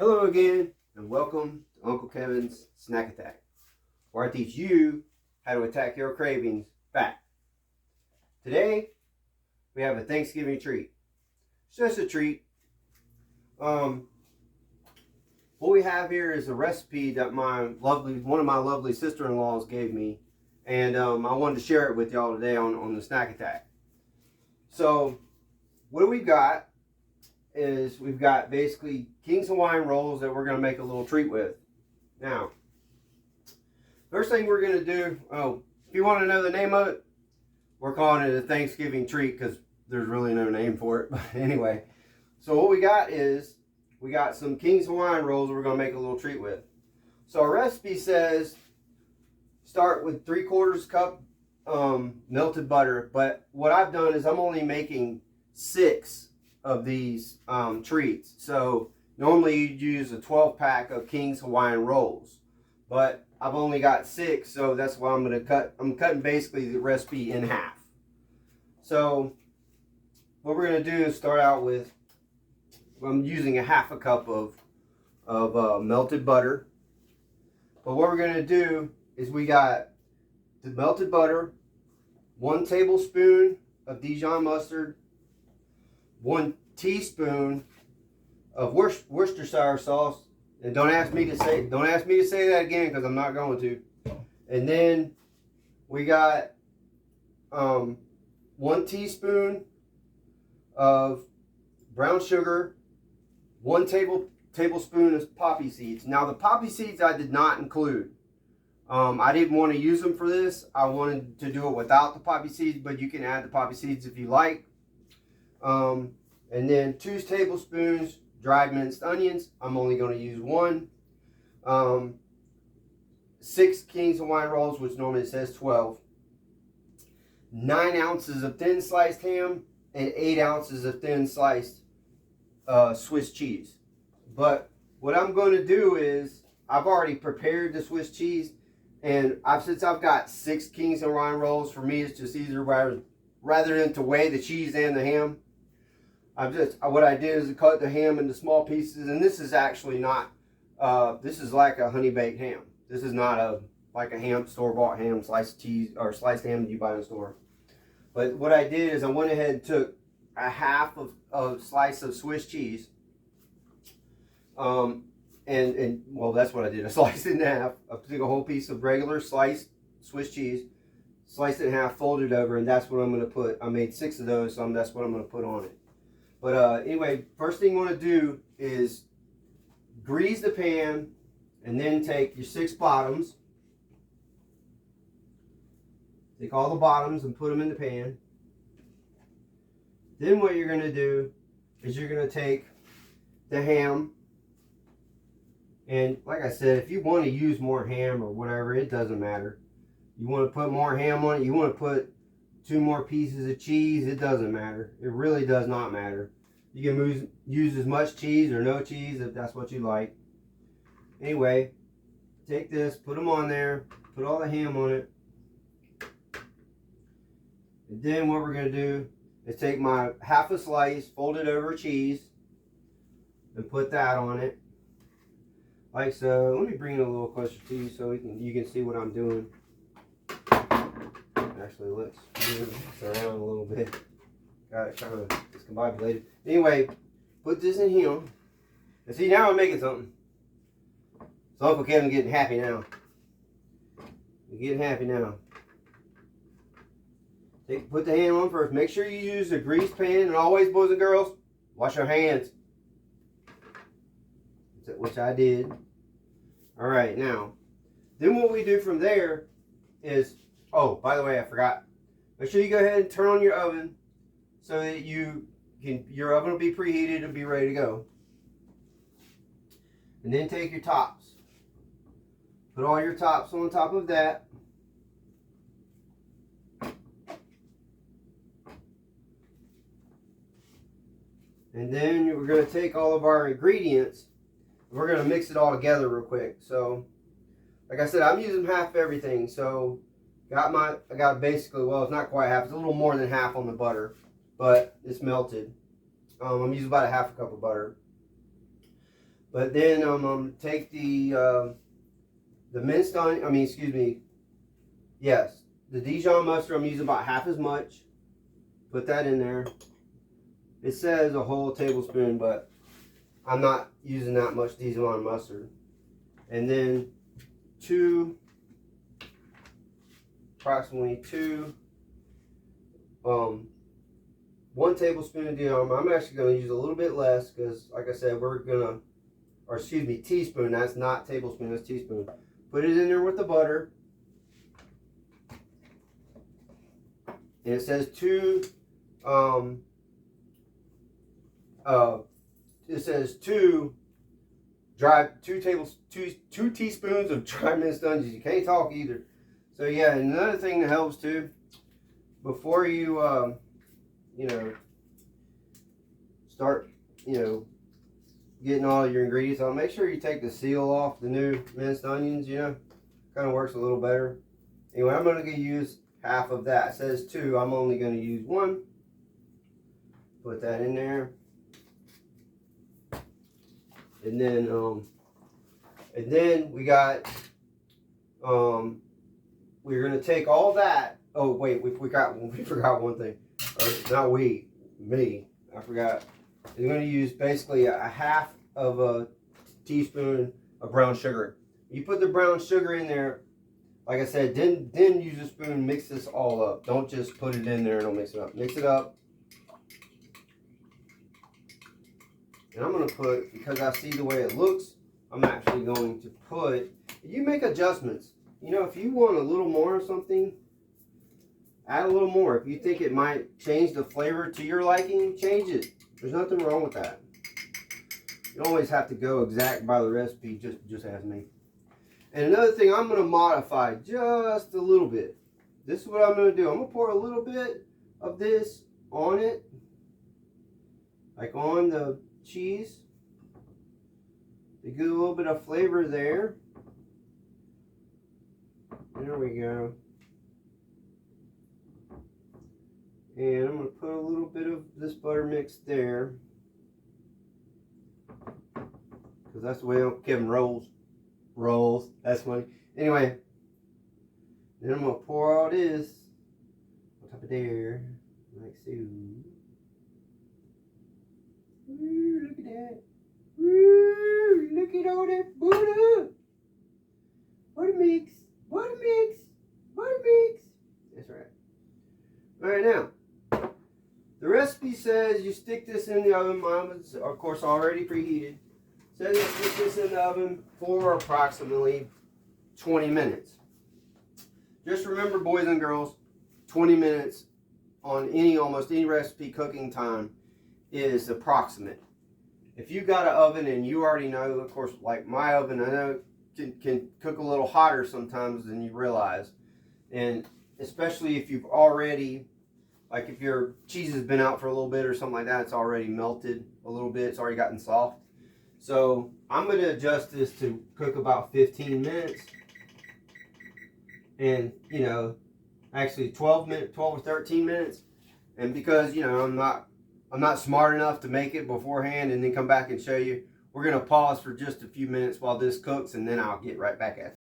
Hello again, and welcome to Uncle Kevin's Snack Attack, where I teach you how to attack your cravings back. Today, we have a Thanksgiving treat. It's just a treat. What we have here is a recipe that one of my lovely sister-in-laws gave me, and I wanted to share it with y'all today on the Snack Attack. So, what we've got is we've got basically King's Hawaiian rolls that we're going to make a little treat with. Now, first thing we're going to do, if you want to know the name of it, we're calling it a Thanksgiving treat because there's really no name for it. But anyway, so what we got is we got some King's Hawaiian rolls we're going to make a little treat with. So our recipe says start with 3/4 cup melted butter, but what I've done is I'm only making 6 of these treats. So normally you'd use a 12-pack of King's Hawaiian rolls, but I've only got 6, so that's why I'm going to cut. I'm cutting basically the recipe in half. So what we're going to do is start out with, I'm using a 1/2 cup of melted butter. But what we're going to do is we got the melted butter, 1 tablespoon of Dijon mustard, 1 teaspoon of Worcestershire sauce, and don't ask me to say that again because I'm not going to. And then we got 1 teaspoon of brown sugar, 1 tablespoon of poppy seeds. Now the poppy seeds I did not include. I didn't want to use them for this. I wanted to do it without the poppy seeds, but you can add the poppy seeds if you like. And then 2 tablespoons dried minced onions. I'm only going to use 1. 6 King's Hawaiian rolls, which normally says 12. 9 ounces of thin sliced ham and 8 ounces of thin sliced Swiss cheese. But what I'm going to do is I've already prepared the Swiss cheese, and since I've got 6 King's Hawaiian rolls, for me it's just easier rather than to weigh the cheese and the ham. What I did is I cut the ham into small pieces, and this is actually not, this is like a honey baked ham. This is not like a ham, store-bought ham, sliced cheese, or sliced ham that you buy in the store. But what I did is I went ahead and took a 1/2 of slice of Swiss cheese, and well, that's what I did. I sliced it in half. I took a whole piece of regular sliced Swiss cheese, sliced it in half, folded it over, and that's what I'm going to put. I made 6 of those, so that's what I'm going to put on it. But anyway, first thing you want to do is grease the pan, and then take your 6 bottoms. Take all the bottoms and put them in the pan. Then what you're going to do is you're going to take the ham. And like I said, if you want to use more ham or whatever, it doesn't matter. You want to put more ham on it, you want to put 2 more pieces of cheese, it doesn't matter. It really does not matter. You can use as much cheese or no cheese if that's what you like. Anyway, take this, put them on there, put all the ham on it. And then what we're going to do is take my 1/2 slice, fold it over cheese, and put that on it. Like so. Let me bring it a little closer to you so you can see what I'm doing. Actually, let's move this around a little bit. Got it kind of discombobulated. Anyway, put this in here. And see, now I'm making something. So Uncle Kevin's getting happy now. He's getting happy now. Put the ham on first. Make sure you use a greased pan. And always, boys and girls, wash your hands. Which I did. Alright, now, then what we do from there is, oh, by the way, I forgot. Make sure you go ahead and turn on your oven so that your oven will be preheated and be ready to go. And then take your tops. Put all your tops on top of that. And then we're going to take all of our ingredients. We're going to mix it all together real quick. So, like I said, I'm using half everything. So, I got basically, well, it's not quite half. It's a little more than half on the butter, but it's melted. I'm using about a 1/2 cup of butter. But then I'm gonna take the minced onion. I mean, excuse me. Yes, the Dijon mustard. I'm using about half as much. Put that in there. It says a whole tablespoon, but I'm not using that much Dijon mustard. And then approximately 1 tablespoon of Dijon. I'm actually going to use a little bit less because, like I said, teaspoon. That's not tablespoon, that's teaspoon. Put it in there with the butter. And it says two teaspoons of dry minced onions. You can't talk either. So yeah, and another thing that helps too, before you start getting all your ingredients on, make sure you take the seal off the new minced onions. Kind of works a little better. Anyway, I'm going to use half of that. It says 2. I'm only going to use 1. Put that in there. And then we got we're going to take all that. Oh wait, we forgot one thing. Or not we, me. I forgot. We're going to use basically a half of a teaspoon of brown sugar. You put the brown sugar in there, like I said, then use a spoon, mix this all up. Don't just put it in there and don't mix it up. Mix it up. And I'm going to put, because I see the way it looks, I'm actually going to put, you make adjustments. If you want a little more or something, add a little more. If you think it might change the flavor to your liking, change it. There's nothing wrong with that. You don't always have to go exact by the recipe, just ask me. And another thing, I'm going to modify just a little bit. This is what I'm going to do. I'm going to pour a little bit of this on it, like on the cheese, to get a little bit of flavor there. There we go. And I'm going to put a little bit of this butter mix there, because that's the way Kevin rolls. That's funny. Anyway, then I'm going to pour all this on top of there, like so. Ooh, look at that. Ooh, look at all that butter. Butter mix. Butter mix. Butter mix. That's right. Alright, now, the recipe says you stick this in the oven. Mine was, of course, already preheated. Says you stick this in the oven for approximately 20 minutes. Just remember, boys and girls, 20 minutes on almost any recipe cooking time is approximate. If you got an oven and you already know, of course, like my oven, I know can cook a little hotter sometimes than you realize. And especially if you've already, like if your cheese has been out for a little bit or something like that, it's already melted a little bit, it's already gotten soft. So I'm going to adjust this to cook about 15 minutes. And, actually 12 or 13 minutes. And because, I'm not smart enough to make it beforehand and then come back and show you, we're going to pause for just a few minutes while this cooks, and then I'll get right back at it.